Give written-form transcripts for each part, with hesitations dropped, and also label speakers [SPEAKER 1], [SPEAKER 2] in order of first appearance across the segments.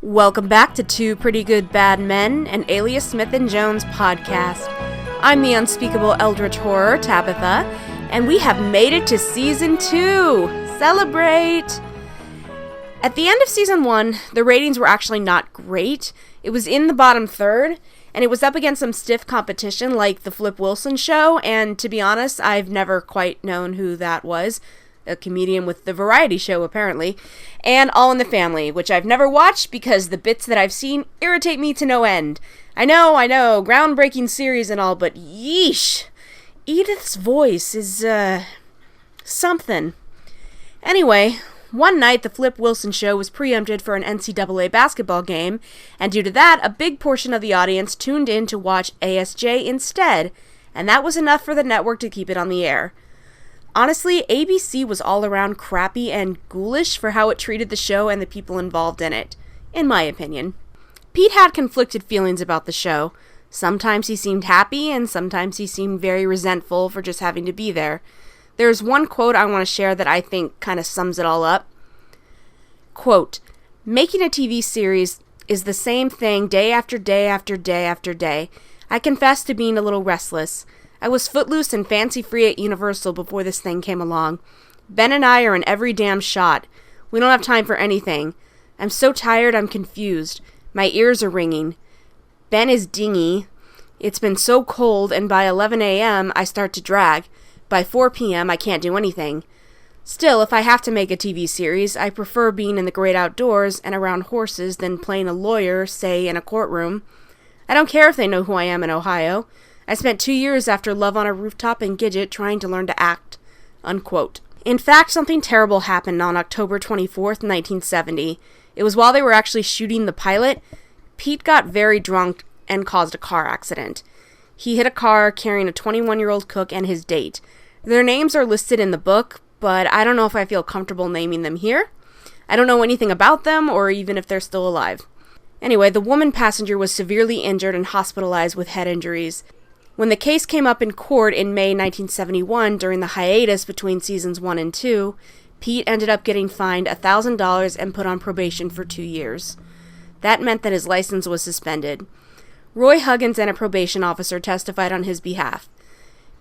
[SPEAKER 1] Welcome back to Two Pretty Good Bad Men, an Alias Smith & Jones podcast. I'm the unspeakable eldritch horror, Tabitha, and we have made it to Season 2! Celebrate! At the end of Season 1, the ratings were actually not great. It was in the bottom third, and it was up against some stiff competition like The Flip Wilson Show, and to be honest, I've never quite known who that was. A comedian with The Variety Show, apparently, and All in the Family, which I've never watched because the bits that I've seen irritate me to no end. I know, groundbreaking series and all, but yeesh, Edith's voice is, something. Anyway, one night the Flip Wilson Show was preempted for an NCAA basketball game, and due to that, a big portion of the audience tuned in to watch ASJ instead, and that was enough for the network to keep it on the air. Honestly, ABC was all around crappy and ghoulish for how it treated the show and the people involved in it, in my opinion. Pete had conflicted feelings about the show. Sometimes he seemed happy, and sometimes he seemed very resentful for just having to be there. There's one quote I want to share that I think kind of sums it all up. Quote, "Making a TV series is the same thing day after day after day after day. I confess to being a little restless. I was footloose and fancy-free at Universal before this thing came along. Ben and I are in every damn shot. We don't have time for anything. I'm so tired I'm confused. My ears are ringing. Ben is dingy. It's been so cold, and by 11 a.m. I start to drag. By 4 p.m. I can't do anything. Still, if I have to make a TV series, I prefer being in the great outdoors and around horses than playing a lawyer, say, in a courtroom. I don't care if they know who I am in Ohio. I spent 2 years after Love on a Rooftop and Gidget trying to learn to act." Unquote. In fact, something terrible happened on October 24th, 1970. It was while they were actually shooting the pilot. Pete got very drunk and caused a car accident. He hit a car carrying a 21-year-old cook and his date. Their names are listed in the book, but I don't know if I feel comfortable naming them here. I don't know anything about them or even if they're still alive. Anyway, the woman passenger was severely injured and hospitalized with head injuries. When the case came up in court in May 1971 during the hiatus between seasons 1 and 2, Pete ended up getting fined $1,000 and put on probation for 2 years. That meant that his license was suspended. Roy Huggins and a probation officer testified on his behalf.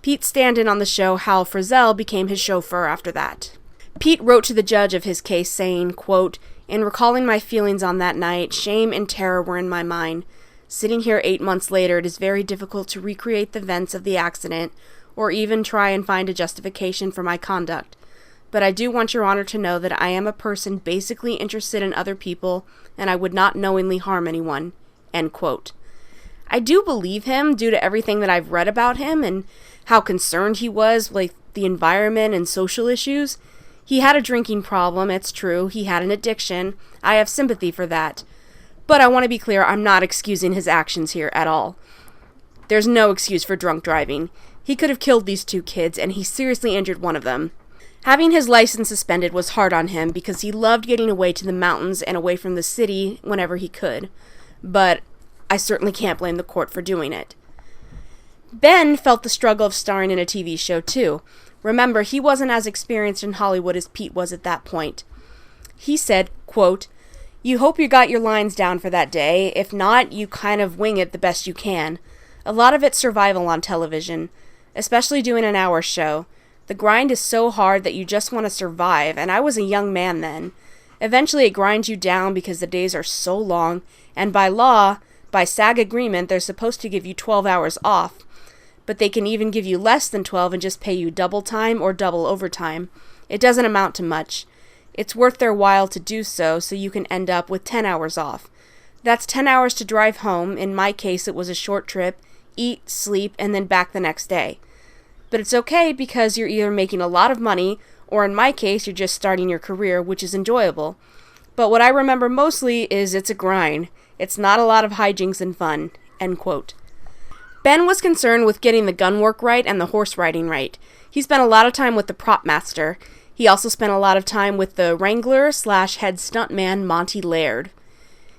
[SPEAKER 1] Pete's stand-in on the show, Hal Frizzell, became his chauffeur after that. Pete wrote to the judge of his case saying, quote, "In recalling my feelings on that night, shame and terror were in my mind. Sitting here 8 months later, it is very difficult to recreate the events of the accident, or even try and find a justification for my conduct. But I do want Your Honor to know that I am a person basically interested in other people, and I would not knowingly harm anyone." End quote. I do believe him due to everything that I've read about him and how concerned he was with the environment and social issues. He had a drinking problem, it's true. He had an addiction. I have sympathy for that. But I want to be clear, I'm not excusing his actions here at all. There's no excuse for drunk driving. He could have killed these 2 kids, and he seriously injured one of them. Having his license suspended was hard on him because he loved getting away to the mountains and away from the city whenever he could. But I certainly can't blame the court for doing it. Ben felt the struggle of starring in a TV show too. Remember, he wasn't as experienced in Hollywood as Pete was at that point. He said, quote, "You hope you got your lines down for that day. If not, you kind of wing it the best you can. A lot of it's survival on television, especially doing an hour show. The grind is so hard that you just want to survive, and I was a young man then. Eventually it grinds you down because the days are so long, and by law, by SAG agreement, they're supposed to give you 12 hours off. But they can even give you less than 12 and just pay you double time or double overtime. It doesn't amount to much. It's worth their while to do so you can end up with 10 hours off. That's 10 hours to drive home. In my case, it was a short trip, eat, sleep, and then back the next day. But it's okay because you're either making a lot of money, or in my case, you're just starting your career, which is enjoyable. But what I remember mostly is it's a grind. It's not a lot of hijinks and fun." End quote. Ben was concerned with getting the gun work right and the horse riding right. He spent a lot of time with the prop master. He also spent a lot of time with the wrangler/head stuntman Monty Laird.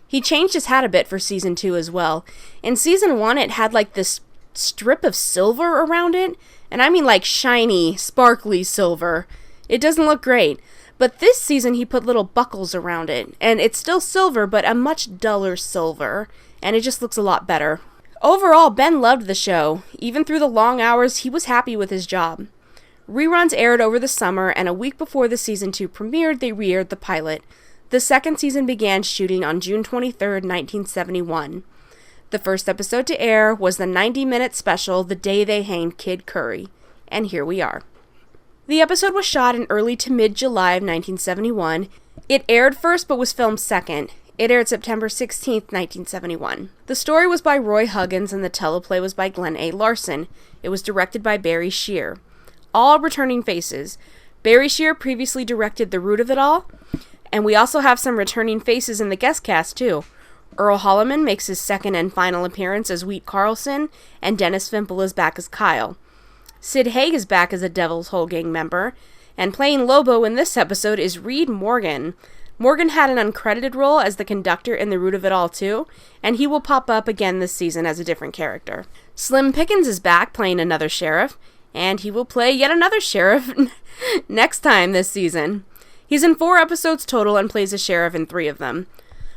[SPEAKER 1] He changed his hat a bit for season 2 as well. In season 1, it had like this strip of silver around it, and I mean like shiny, sparkly silver. It doesn't look great, But this season he put little buckles around it, and it's still silver, but a much duller silver, and it just looks a lot better. Overall, Ben loved the show. Even through the long hours, he was happy with his job. Reruns aired over the summer, and a week before the season 2 premiered, they re-aired the pilot. The second season began shooting on June 23rd, 1971. The first episode to air was the 90-minute special, The Day They Hanged Kid Curry. And here we are. The episode was shot in early to mid-July of 1971. It aired first but was filmed second. It aired September 16th, 1971. The story was by Roy Huggins and the teleplay was by Glenn A. Larson. It was directed by Barry Shear. All returning faces. Barry Shear previously directed The Root of It All, and we also have some returning faces in the guest cast too. Earl Holliman makes his second and final appearance as Wheat Carlson, and Dennis Fimple is back as Kyle. Sid Haig is back as a Devil's Hole Gang member, and playing Lobo in this episode is Reed Morgan. Morgan had an uncredited role as the conductor in The Root of It All too, and he will pop up again this season as a different character. Slim Pickens is back playing another sheriff, and he will play yet another sheriff next time this season. He's in 4 episodes total and plays a sheriff in 3 of them.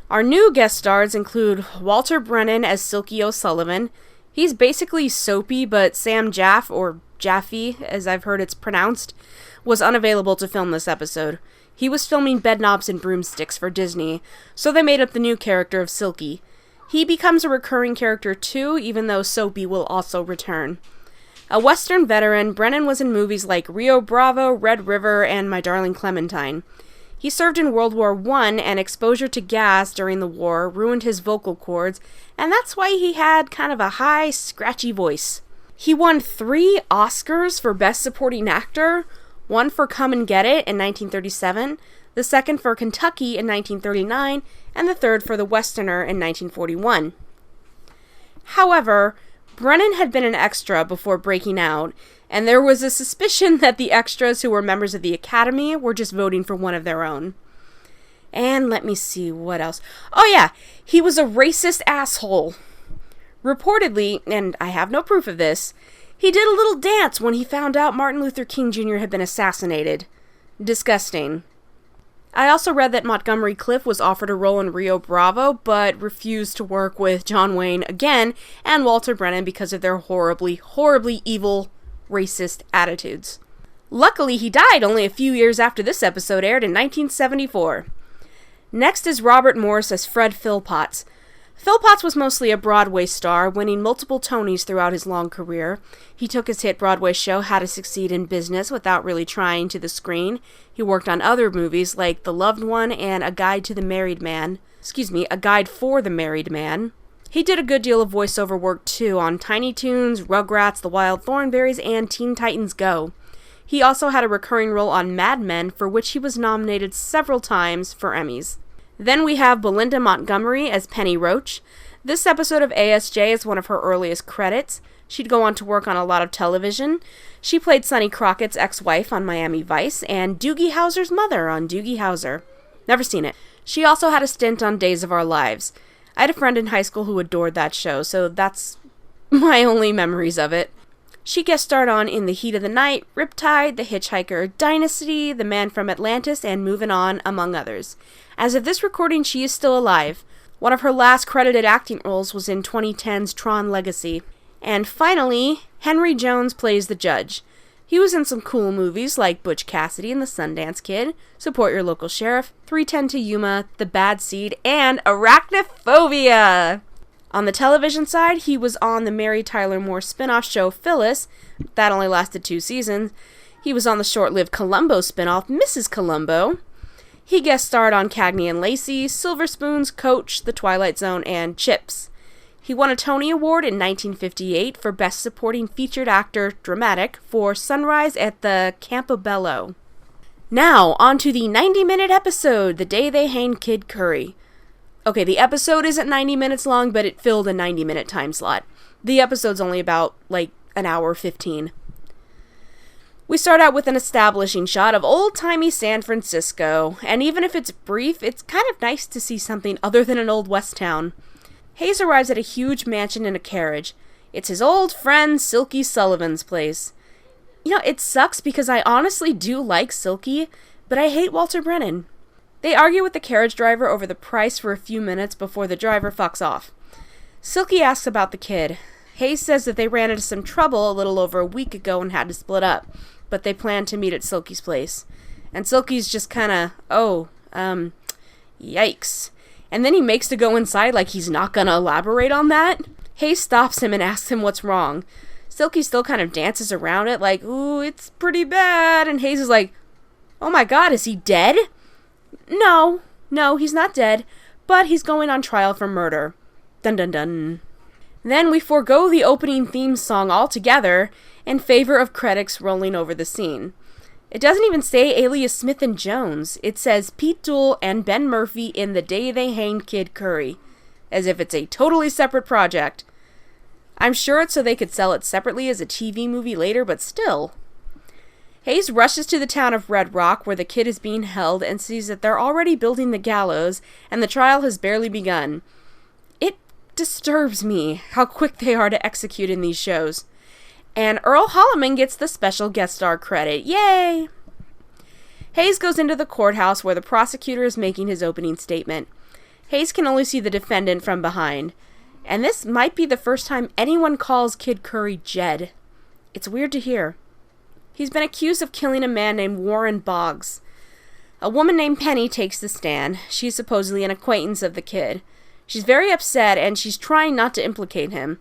[SPEAKER 1] Our new guest stars include Walter Brennan as Silky O'Sullivan. He's basically Soapy, but Sam Jaff, or Jaffe, as I've heard it's pronounced, was unavailable to film this episode. He was filming Bedknobs and Broomsticks for Disney, so they made up the new character of Silky. He becomes a recurring character too, even though Soapy will also return. A Western veteran, Brennan was in movies like Rio Bravo, Red River, and My Darling Clementine. He served in World War I, and exposure to gas during the war ruined his vocal cords, and that's why he had kind of a high, scratchy voice. He won 3 Oscars for Best Supporting Actor, one for Come and Get It in 1937, the second for Kentucky in 1939, and the third for The Westerner in 1941. However, Brennan had been an extra before breaking out, and there was a suspicion that the extras who were members of the Academy were just voting for one of their own. And let me see, what else? Oh yeah, he was a racist asshole. Reportedly, and I have no proof of this, he did a little dance when he found out Martin Luther King Jr. had been assassinated. Disgusting. I also read that Montgomery Clift was offered a role in Rio Bravo, but refused to work with John Wayne again and Walter Brennan because of their horribly, horribly evil, racist attitudes. Luckily, he died only a few years after this episode aired in 1974. Next is Robert Morris as Fred Philpotts. Philpotts was mostly a Broadway star, winning multiple Tonys throughout his long career. He took his hit Broadway show How to Succeed in Business without really trying to the screen. He worked on other movies like The Loved One and A Guide for the Married Man. He did a good deal of voiceover work too on Tiny Toons, Rugrats, The Wild Thornberrys, and Teen Titans Go. He also had a recurring role on Mad Men, for which he was nominated several times for Emmys. Then we have Belinda Montgomery as Penny Roach. This episode of ASJ is one of her earliest credits. She'd go on to work on a lot of television. She played Sonny Crockett's ex-wife on Miami Vice and Doogie Howser's mother on Doogie Howser. Never seen it. She also had a stint on Days of Our Lives. I had a friend in high school who adored that show, so that's my only memories of it. She guest starred on In the Heat of the Night, Riptide, The Hitchhiker, Dynasty, The Man from Atlantis, and Moving On, among others. As of this recording, she is still alive. One of her last credited acting roles was in 2010's Tron Legacy. And finally, Henry Jones plays the judge. He was in some cool movies like Butch Cassidy and the Sundance Kid, Support Your Local Sheriff, 3:10 to Yuma, The Bad Seed, and Arachnophobia! On the television side, he was on the Mary Tyler Moore spin-off show Phyllis. That only lasted 2 seasons. He was on the short-lived Columbo spin-off Mrs. Columbo. He guest starred on Cagney and Lacey, Silver Spoons, Coach, The Twilight Zone, and Chips. He won a Tony Award in 1958 for Best Supporting Featured Actor Dramatic for Sunrise at the Campobello. Now, on to the 90-minute episode, The Day They Hanged Kid Curry. Okay, the episode isn't 90 minutes long, but it filled a 90-minute time slot. The episode's only about, an hour 15. We start out with an establishing shot of old-timey San Francisco, and even if it's brief, it's kind of nice to see something other than an old west town. Hayes arrives at a huge mansion in a carriage. It's his old friend Silky Sullivan's place. You know, it sucks because I honestly do like Silky, But I hate Walter Brennan. They argue with the carriage driver over the price for a few minutes before the driver fucks off. Silky asks about the kid. Hayes says that they ran into some trouble a little over a week ago and had to split up, but they plan to meet at Silky's place. And Silky's just kinda, yikes. And then he makes to go inside like he's not gonna elaborate on that. Hayes stops him and asks him what's wrong. Silky still kind of dances around it like, ooh, it's pretty bad. And Hayes is like, oh my god, is he dead? No, he's not dead, but he's going on trial for murder. Dun dun dun. Then we forego the opening theme song altogether in favor of credits rolling over the scene. It doesn't even say Alias Smith and Jones. It says Pete Duel and Ben Murphy in The Day They Hanged Kid Curry, as if it's a totally separate project. I'm sure it's so they could sell it separately as a TV movie later, but still. Hayes rushes to the town of Red Rock where the kid is being held and sees that they're already building the gallows and the trial has barely begun. It disturbs me how quick they are to execute in these shows. And Earl Holliman gets the special guest star credit. Yay! Hayes goes into the courthouse where the prosecutor is making his opening statement. Hayes can only see the defendant from behind. And this might be the first time anyone calls Kid Curry Jed. It's weird to hear. He's been accused of killing a man named Warren Boggs. A woman named Penny takes the stand. She's supposedly an acquaintance of the kid. She's very upset and she's trying not to implicate him.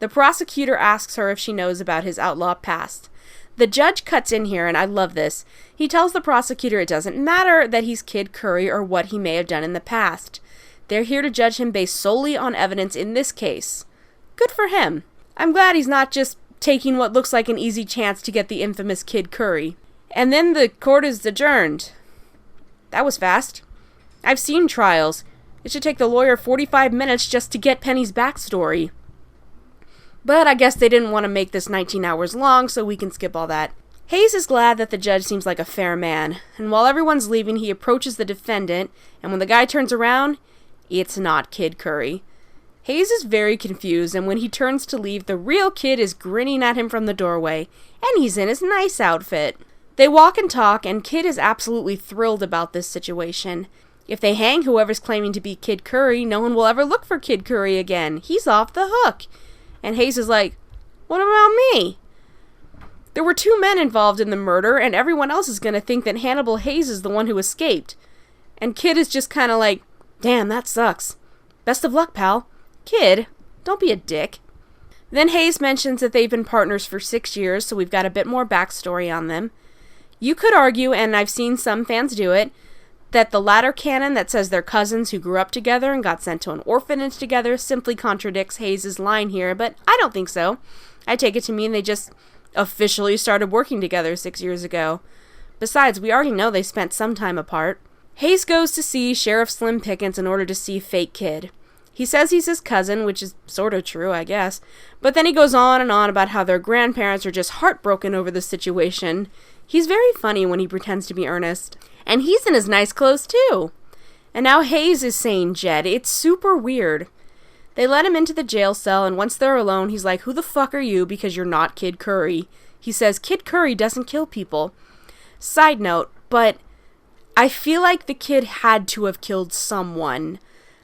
[SPEAKER 1] The prosecutor asks her if she knows about his outlaw past. The judge cuts in here, and I love this. He tells the prosecutor it doesn't matter that he's Kid Curry or what he may have done in the past. They're here to judge him based solely on evidence in this case. Good for him. I'm glad he's not just taking what looks like an easy chance to get the infamous Kid Curry. And then the court is adjourned. That was fast. I've seen trials. It should take the lawyer 45 minutes just to get Penny's backstory. But I guess they didn't want to make this 19 hours long, so we can skip all that. Hayes is glad that the judge seems like a fair man, and while everyone's leaving, he approaches the defendant, and when the guy turns around, it's not Kid Curry. Hayes is very confused, and when he turns to leave, the real kid is grinning at him from the doorway, and he's in his nice outfit. They walk and talk, and Kid is absolutely thrilled about this situation. If they hang whoever's claiming to be Kid Curry, no one will ever look for Kid Curry again. He's off the hook. And Hayes is like, what about me? There were 2 men involved in the murder, and everyone else is going to think that Hannibal Hayes is the one who escaped. And Kid is just kind of like, damn, that sucks. Best of luck, pal. Kid, don't be a dick. Then Hayes mentions that they've been partners for 6 years, so we've got a bit more backstory on them. You could argue, and I've seen some fans do it, that the latter canon that says they're cousins who grew up together and got sent to an orphanage together simply contradicts Hayes' line here, but I don't think so. I take it to mean they just officially started working together 6 years ago. Besides, we already know they spent some time apart. Hayes goes to see Sheriff Slim Pickens in order to see Fake Kid. He says he's his cousin, which is sort of true, I guess, but then he goes on and on about how their grandparents are just heartbroken over the situation. He's very funny when he pretends to be earnest. And he's in his nice clothes, too. And now Hayes is saying Jed. It's super weird. They let him into the jail cell, and once they're alone, he's like, who the fuck are you? Because you're not Kid Curry. He says, Kid Curry doesn't kill people. Side note, but I feel like the kid had to have killed someone.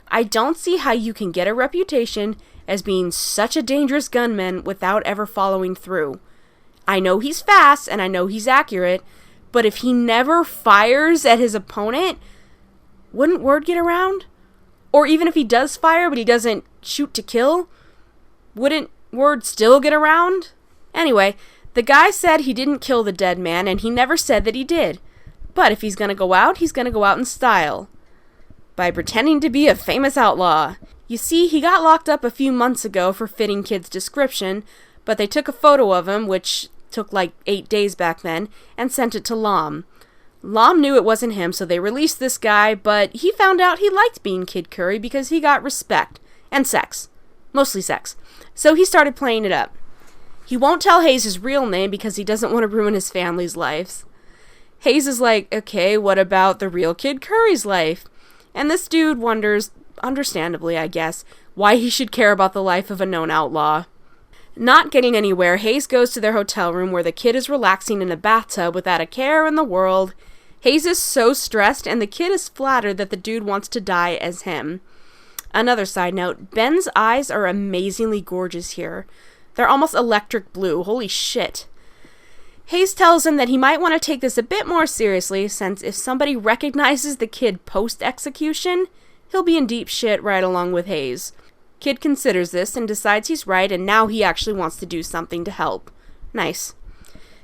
[SPEAKER 1] I don't see how you can get a reputation as being such a dangerous gunman without ever following through. I know he's fast, and I know he's accurate, but if he never fires at his opponent, wouldn't word get around? Or even if he does fire, but he doesn't shoot to kill, wouldn't word still get around? Anyway, the guy said he didn't kill the dead man, and he never said that he did. But if he's gonna go out, he's gonna go out in style. By pretending to be a famous outlaw. You see, he got locked up a few months ago for fitting Kid's description, but they took a photo of him, which took like 8 days back then, and sent it to Lom. Lom knew it wasn't him, so they released this guy, but he found out he liked being Kid Curry because he got respect. And sex. Mostly sex. So he started playing it up. He won't tell Hayes his real name because he doesn't want to ruin his family's lives. Hayes is like, okay, what about the real Kid Curry's life? And this dude wonders, understandably I guess, why he should care about the life of a known outlaw. Not getting anywhere, Hayes goes to their hotel room where the kid is relaxing in a bathtub without a care in the world. Hayes is so stressed, and the kid is flattered that the dude wants to die as him. Another side note, Ben's eyes are amazingly gorgeous here. They're almost electric blue. Holy shit. Hayes tells him that he might want to take this a bit more seriously, since if somebody recognizes the kid post-execution, he'll be in deep shit right along with Hayes. Kid considers this and decides he's right, and now he actually wants to do something to help. Nice.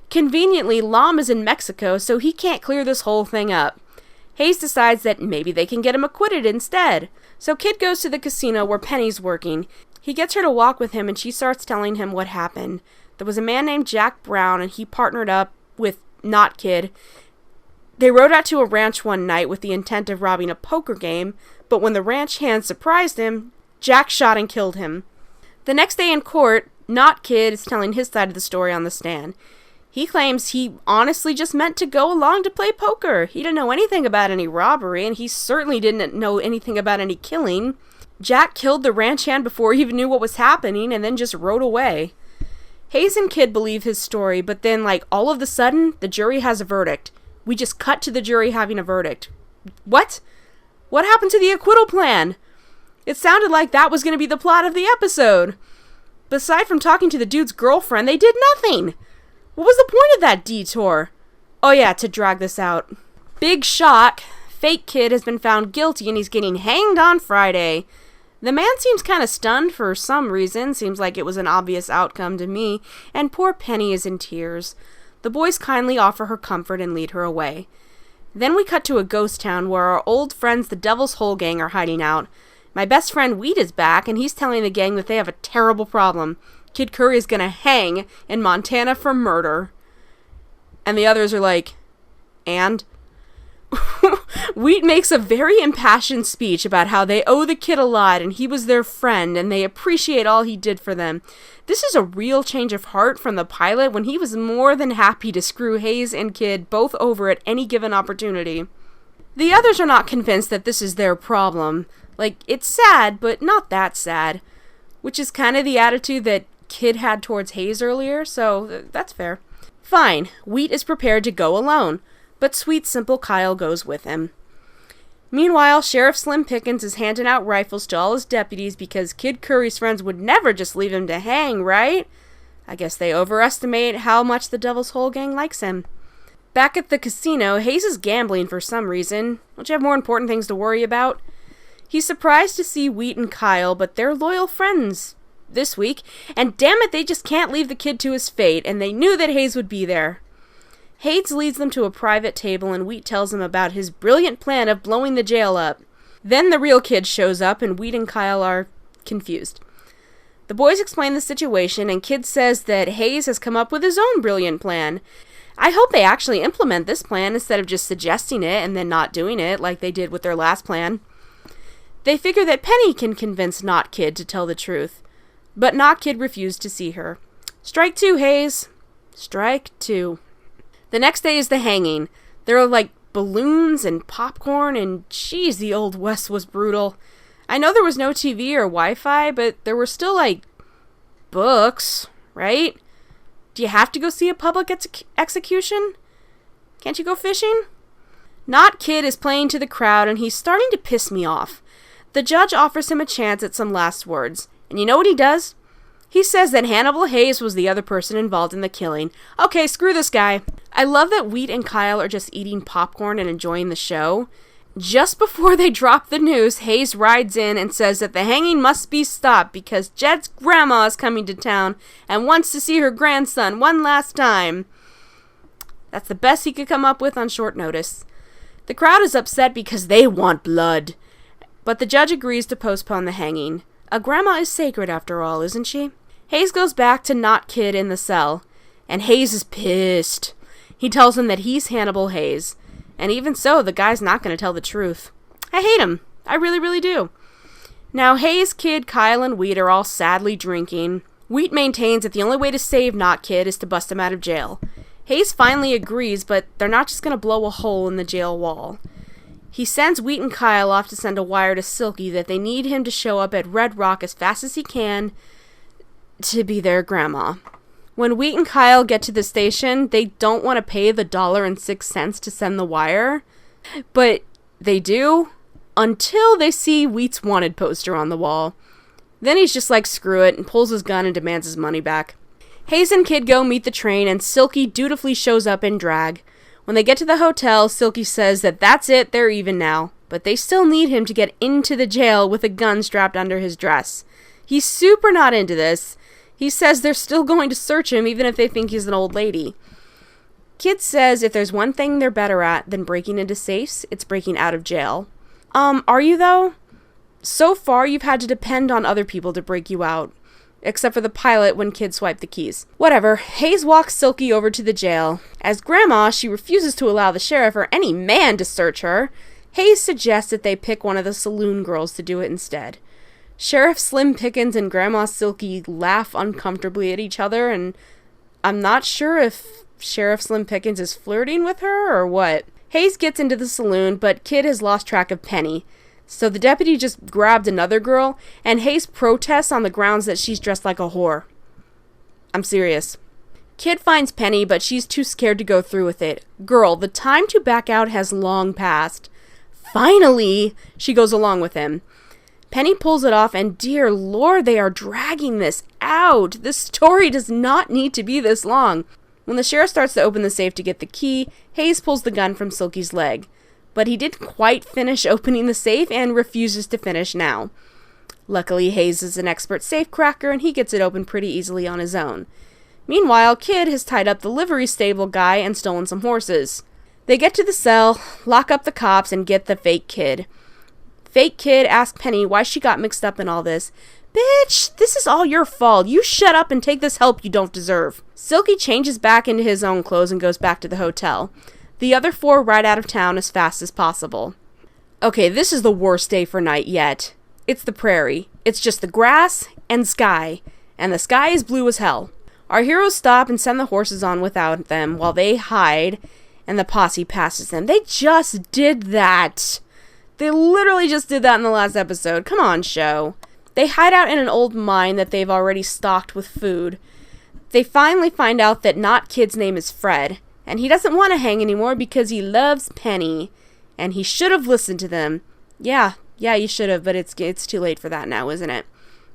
[SPEAKER 1] Conveniently, Lom is in Mexico, so he can't clear this whole thing up. Hayes decides that maybe they can get him acquitted instead. So Kid goes to the casino where Penny's working. He gets her to walk with him, and she starts telling him what happened. There was a man named Jack Brown, and he partnered up with Not Kid. They rode out to a ranch one night with the intent of robbing a poker game, but when the ranch hand surprised him, Jack shot and killed him. The next day in court, Not Kid is telling his side of the story on the stand. He claims he honestly just meant to go along to play poker. He didn't know anything about any robbery, and he certainly didn't know anything about any killing. Jack killed the ranch hand before he even knew what was happening, and then just rode away. Hayes and Kid believe his story, but then, all of a sudden, the jury has a verdict. We just cut to the jury having a verdict. What? What happened to the acquittal plan? It sounded like that was going to be the plot of the episode. Aside from talking to the dude's girlfriend, they did nothing. What was the point of that detour? Oh yeah, to drag this out. Big shock. Fake Kid has been found guilty and he's getting hanged on Friday. The man seems kind of stunned for some reason, seems like it was an obvious outcome to me, and poor Penny is in tears. The boys kindly offer her comfort and lead her away. Then we cut to a ghost town where our old friends the Devil's Hole gang are hiding out. My best friend Wheat is back, and he's telling the gang that they have a terrible problem. Kid Curry is gonna hang in Montana for murder. And the others are like, and? Wheat makes a very impassioned speech about how they owe the kid a lot and he was their friend and they appreciate all he did for them. This is a real change of heart from the pilot when he was more than happy to screw Hayes and Kid both over at any given opportunity. The others are not convinced that this is their problem. It's sad, but not that sad. Which is kind of the attitude that Kid had towards Hayes earlier, so that's fair. Fine, Wheat is prepared to go alone, but sweet, simple Kyle goes with him. Meanwhile, Sheriff Slim Pickens is handing out rifles to all his deputies because Kid Curry's friends would never just leave him to hang, right? I guess they overestimate how much the Devil's Hole gang likes him. Back at the casino, Hayes is gambling for some reason. Don't you have more important things to worry about? He's surprised to see Wheat and Kyle, but they're loyal friends this week, and damn it, they just can't leave the kid to his fate, and they knew that Hayes would be there. Hayes leads them to a private table, and Wheat tells him about his brilliant plan of blowing the jail up. Then the real kid shows up, and Wheat and Kyle are confused. The boys explain the situation, and Kid says that Hayes has come up with his own brilliant plan. I hope they actually implement this plan instead of just suggesting it and then not doing it like they did with their last plan. They figure that Penny can convince Not Kid to tell the truth, but Not Kid refused to see her. Strike two, Hayes. Strike two. The next day is the hanging. There are balloons and popcorn, and geez, the Old West was brutal. I know there was no TV or Wi-Fi, but there were still books, right? Do you have to go see a public execution? Can't you go fishing? Not Kid is playing to the crowd, and he's starting to piss me off. The judge offers him a chance at some last words, and you know what he does? He says that Hannibal Hayes was the other person involved in the killing. Okay, screw this guy. I love that Wheat and Kyle are just eating popcorn and enjoying the show. Just before they drop the news, Hayes rides in and says that the hanging must be stopped because Jed's grandma is coming to town and wants to see her grandson one last time. That's the best he could come up with on short notice. The crowd is upset because they want blood, but the judge agrees to postpone the hanging. A grandma is sacred after all, isn't she? Hayes goes back to Not Kid in the cell, and Hayes is pissed. He tells him that he's Hannibal Hayes, and even so, the guy's not going to tell the truth. I hate him. I really, really do. Now, Hayes, Kid, Kyle, and Wheat are all sadly drinking. Wheat maintains that the only way to save Not Kid is to bust him out of jail. Hayes finally agrees, but they're not just going to blow a hole in the jail wall. He sends Wheat and Kyle off to send a wire to Silky that they need him to show up at Red Rock as fast as he can to be their grandma. When Wheat and Kyle get to the station, they don't want to pay the $1.06 to send the wire, but they do until they see Wheat's wanted poster on the wall. Then he's just like, screw it, and pulls his gun and demands his money back. Hayes and Kid go meet the train, and Silky dutifully shows up in drag. When they get to the hotel, Silky says that that's it, they're even now. But they still need him to get into the jail with a gun strapped under his dress. He's super not into this. He says they're still going to search him even if they think he's an old lady. Kid says if there's one thing they're better at than breaking into safes, it's breaking out of jail. Are you though? So far, you've had to depend on other people to break you out. Except for the pilot when Kid swiped the keys. Whatever, Hayes walks Silky over to the jail. As Grandma, she refuses to allow the sheriff or any man to search her. Hayes suggests that they pick one of the saloon girls to do it instead. Sheriff Slim Pickens and Grandma Silky laugh uncomfortably at each other, and I'm not sure if Sheriff Slim Pickens is flirting with her or what. Hayes gets into the saloon, but Kid has lost track of Penny. So the deputy just grabbed another girl, and Hayes protests on the grounds that she's dressed like a whore. I'm serious. Kid finds Penny, but she's too scared to go through with it. Girl, the time to back out has long passed. Finally, she goes along with him. Penny pulls it off, and dear Lord, they are dragging this out. This story does not need to be this long. When the sheriff starts to open the safe to get the key, Hayes pulls the gun from Silky's leg. But he didn't quite finish opening the safe and refuses to finish now. Luckily, Hayes is an expert safe cracker, and he gets it open pretty easily on his own. Meanwhile, Kid has tied up the livery stable guy and stolen some horses. They get to the cell, lock up the cops, and get the fake Kid. Fake Kid asks Penny why she got mixed up in all this. Bitch, this is all your fault. You shut up and take this help you don't deserve. Silky changes back into his own clothes and goes back to the hotel. The other four ride out of town as fast as possible. Okay, this is the worst day for night yet. It's the prairie. It's just the grass and sky. And the sky is blue as hell. Our heroes stop and send the horses on without them while they hide and the posse passes them. They just did that. They literally just did that in the last episode. Come on, show. They hide out in an old mine that they've already stocked with food. They finally find out that not Kid's name is Fred. And he doesn't want to hang anymore because he loves Penny. And he should have listened to them. Yeah, you should have, but it's too late for that now, isn't it?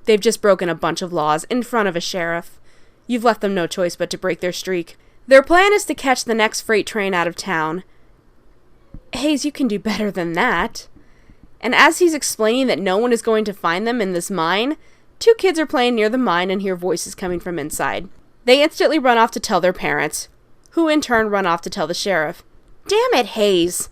[SPEAKER 1] They've just broken a bunch of laws in front of a sheriff. You've left them no choice but to break their streak. Their plan is to catch the next freight train out of town. Hayes, you can do better than that. And as he's explaining that no one is going to find them in this mine, two kids are playing near the mine and hear voices coming from inside. They instantly run off to tell their parents, who in turn run off to tell the sheriff. Damn it, Hayes.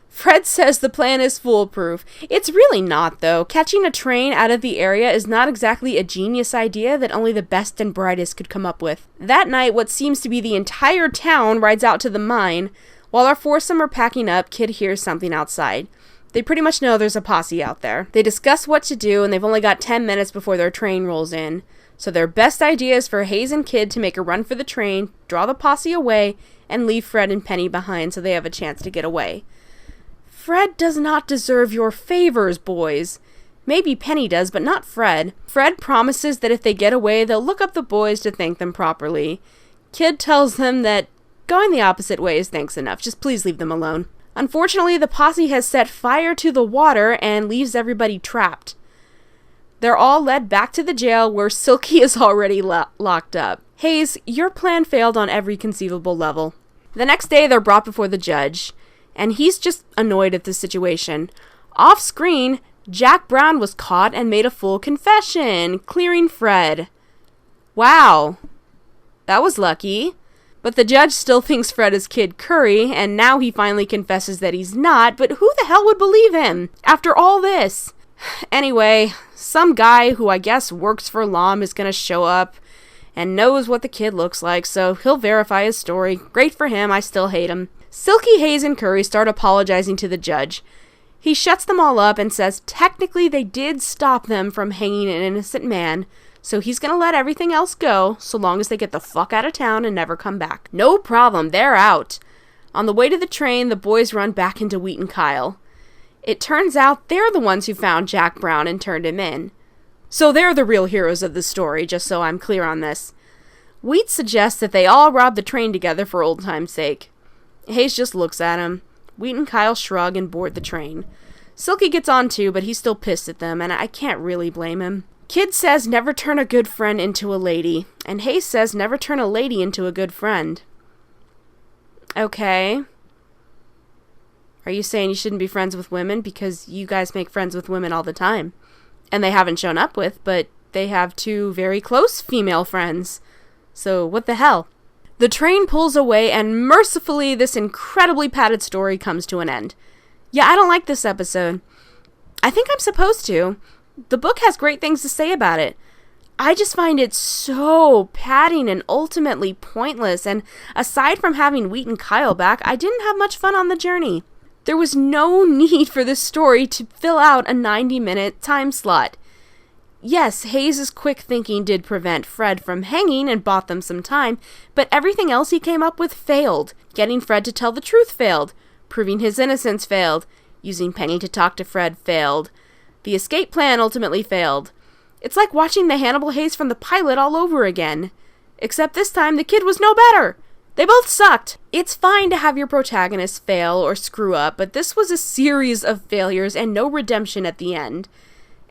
[SPEAKER 1] Fred says the plan is foolproof. It's really not, though. Catching a train out of the area is not exactly a genius idea that only the best and brightest could come up with. That night, what seems to be the entire town rides out to the mine. While our foursome are packing up, Kid hears something outside. They pretty much know there's a posse out there. They discuss what to do, and they've only got 10 minutes before their train rolls in. So their best idea is for Hayes and Kid to make a run for the train, draw the posse away, and leave Fred and Penny behind so they have a chance to get away. Fred does not deserve your favors, boys. Maybe Penny does, but not Fred. Fred promises that if they get away, they'll look up the boys to thank them properly. Kid tells them that going the opposite way is thanks enough. Just please leave them alone. Unfortunately, the posse has set fire to the water and leaves everybody trapped. They're all led back to the jail where Silky is already locked up. Hayes, your plan failed on every conceivable level. The next day, they're brought before the judge, and he's just annoyed at the situation. Off screen, Jack Brown was caught and made a full confession, clearing Fred. Wow, that was lucky. But the judge still thinks Fred is Kid Curry, and now he finally confesses that he's not, but who the hell would believe him after all this? Anyway, some guy who I guess works for Lom is gonna show up and knows what the kid looks like, so he'll verify his story. Great for him, I still hate him. Silky, Hayes, and Curry start apologizing to the judge. He shuts them all up and says technically they did stop them from hanging an innocent man, so he's gonna let everything else go so long as they get the fuck out of town and never come back. No problem, they're out. On the way to the train, the boys run back into Wheat and Kyle. It turns out they're the ones who found Jack Brown and turned him in. So they're the real heroes of the story, just so I'm clear on this. Wheat suggests that they all rob the train together for old time's sake. Hayes just looks at him. Wheat and Kyle shrug and board the train. Silky gets on too, but he's still pissed at them, and I can't really blame him. Kid says never turn a good friend into a lady, and Hayes says never turn a lady into a good friend. Okay. Are you saying you shouldn't be friends with women? Because you guys make friends with women all the time. And they haven't shown up with, but they have 2 very close female friends. So what the hell? The train pulls away, and mercifully this incredibly padded story comes to an end. Yeah, I don't like this episode. I think I'm supposed to. The book has great things to say about it. I just find it so padding and ultimately pointless, and aside from having Wheat and Kyle back, I didn't have much fun on the journey. There was no need for this story to fill out a 90-minute time slot. Yes, Hayes' quick thinking did prevent Fred from hanging and bought them some time, but everything else he came up with failed. Getting Fred to tell the truth failed. Proving his innocence failed. Using Penny to talk to Fred failed. The escape plan ultimately failed. It's like watching the Hannibal Hayes from the pilot all over again. Except this time the kid was no better. They both sucked. It's fine to have your protagonist fail or screw up, but this was a series of failures and no redemption at the end.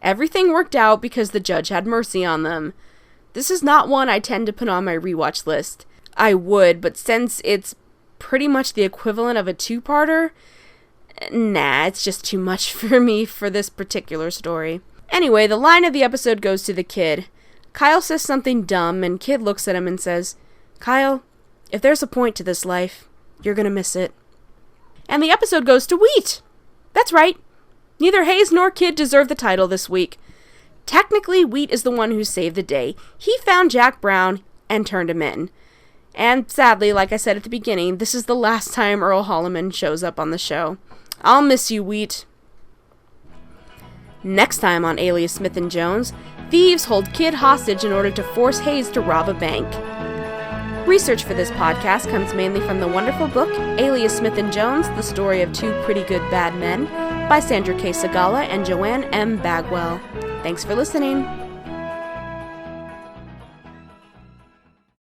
[SPEAKER 1] Everything worked out because the judge had mercy on them. This is not one I tend to put on my rewatch list. I would, but since it's pretty much the equivalent of a 2-parter, nah, it's just too much for me for this particular story. Anyway, the line of the episode goes to the kid. Kyle says something dumb, and Kid looks at him and says, "Kyle, if there's a point to this life, you're gonna miss it." And the episode goes to Wheat! That's right. Neither Hayes nor Kid deserve the title this week. Technically, Wheat is the one who saved the day. He found Jack Brown and turned him in. And sadly, like I said at the beginning, this is the last time Earl Holliman shows up on the show. I'll miss you, Wheat. Next time on Alias Smith and Jones, thieves hold Kid hostage in order to force Hayes to rob a bank. Research for this podcast comes mainly from the wonderful book Alias Smith and Jones, The Story of Two Pretty Good Bad Men by Sandra K. Segala and Joanne M. Bagwell. Thanks for listening.